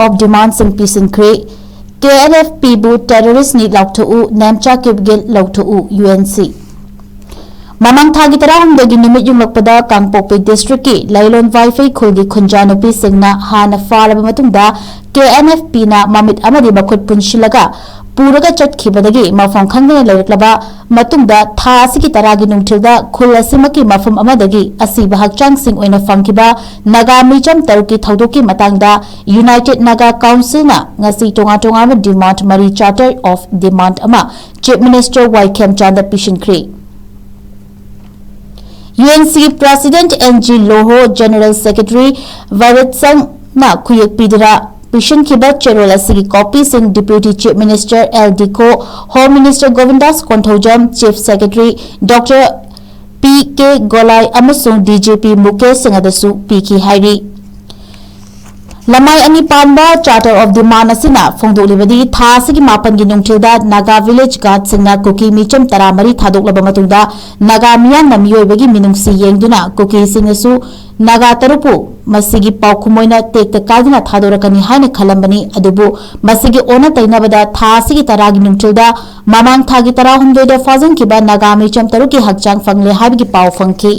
of Demands in Pisinkhre Knf-P bu terrorist ni LOUTHOK NEMCHA KIPGEN LOUTHOK UNC Mamang thagi tarahum dogi numit yung lakpada Kangpokpi District ki Lailon Wi-Fi khulgi khunjanupi singna hana faraba matungda KNF-P na mamit amadi bakut punshilaga puraga chatkibadagi mafam khangna laiklaba matungda tha asigi taragi nungthilda khul asimaki mafam amadagi asiba hakchang sing oina famkiba naga micham taruki thaudoki matangda United Naga Council na ngasi tonga demand mari charter of demand ama Chief Minister Pisinkhre Pisinkhre UNC President NG Loho General Secretary Varetsang na kuyek pidira Pisinkhre Cherol asigi copy sing Deputy Chief Minister LDCO Home Minister Govindas Konthojam Chief Secretary Dr. PK Golai amasung DJP Mukesh Singadasu PK Hairi Lamai ani panba Charter of Demand asina phongdolibadi tha asigi mapan gi nungthilda Naga Village Guard singna cookie micham taramari thadoklaba matungda Naga miyam na miyoibagi minungsi yengduna cookie singasu Naga tarupu masigi paukumoina tekta kadina thadorakani haina khalambani adubu masigi ona tainabada tha asigi taragi nungthilda mamang thagi tarahumdoida fazan kiba Naga micham taruki hakchang fangle habigi pau fangki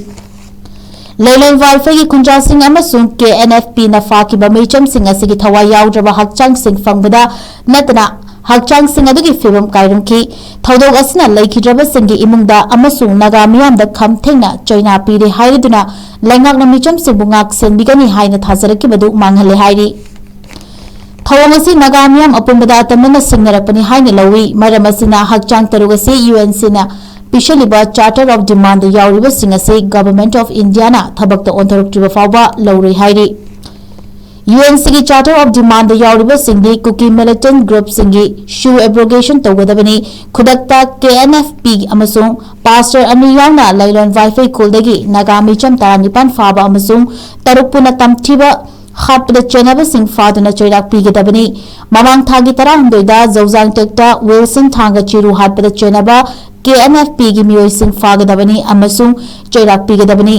Lailon Wi-Fi ki khunja sing amasung KNF-P na fakiba micham sing asigi thawa yaudraba hakchang sing fangbada natana hakchang sing adugi fibam kairumki thaudog asina laikhidraba singi imungda amasung Naga miyamda kham thengna choina pire hairiduna laingak na micham sing bungak senbigani haina thazaraki badu manghale hairi thawangasi Naga miyam apumbada tamna singnarakpani haina lawi maramasina hakchang tarugasi UNC na Pishaliba Charter of Demand yauriba singase Government of India na thabakta onthoruktriba fawba lauri hairi UNC ki Charter of Demand yauriba singdi cookie militant group singi shoe abrogation tawgadabani khudakta KNF-P amasung pastor ani yauna Lailon Wi-Fi kuldagi Naga micham taranipan faba amasung tarukpuna tamthiba khatpada chenaba sing faduna choirak pigedabani mamang thagi tarahumdoida Zawjang tekta Wilson thanga chiru hatpada chenaba KNF-P gi miyoi sing fagadabani amasung choirak pigedabani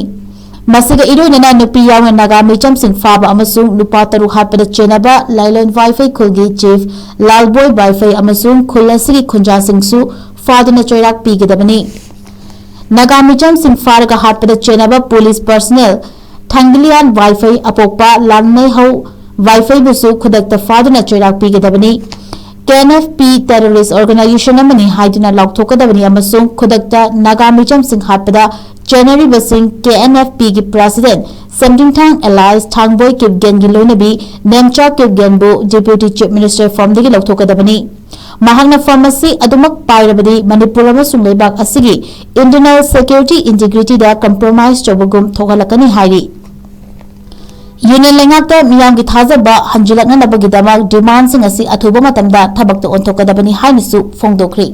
masiga iroinana nupi yauna Naga micham sing faba amasung nupa taru hatpada chenaba Lailon Wi-Fi khulgi chief Lalboy Wi-Fi amasung khulasigi khunja singsu faduna choirak pigedabani Naga micham sing faraga hatpada chenaba police personnel Thangilian Wi-Fi apokpa langnei ho Wi-Fi busu khudakta faduna choirak pigedabani KNF-P terrorist organization amani haiduna LOUTHOK amasung khudakta Naga micham sing hatpada January basing KNF-P gi president Samdingthang Allies Thangboy KIPGEN gi loinabi NEMCHA KIPGEN bu Deputy Chief Minister from digi LOUTHOK mahangna pharmacy adumak pairabadi manipur amasung leibak asigi internal security integrity da compromise chobagum thogalakani hairi Union lengakta miyamgi thazaba hanjilakna nabagi damak demand sing asi athuba matamda thabakta onthokadabani hainisu phongdokri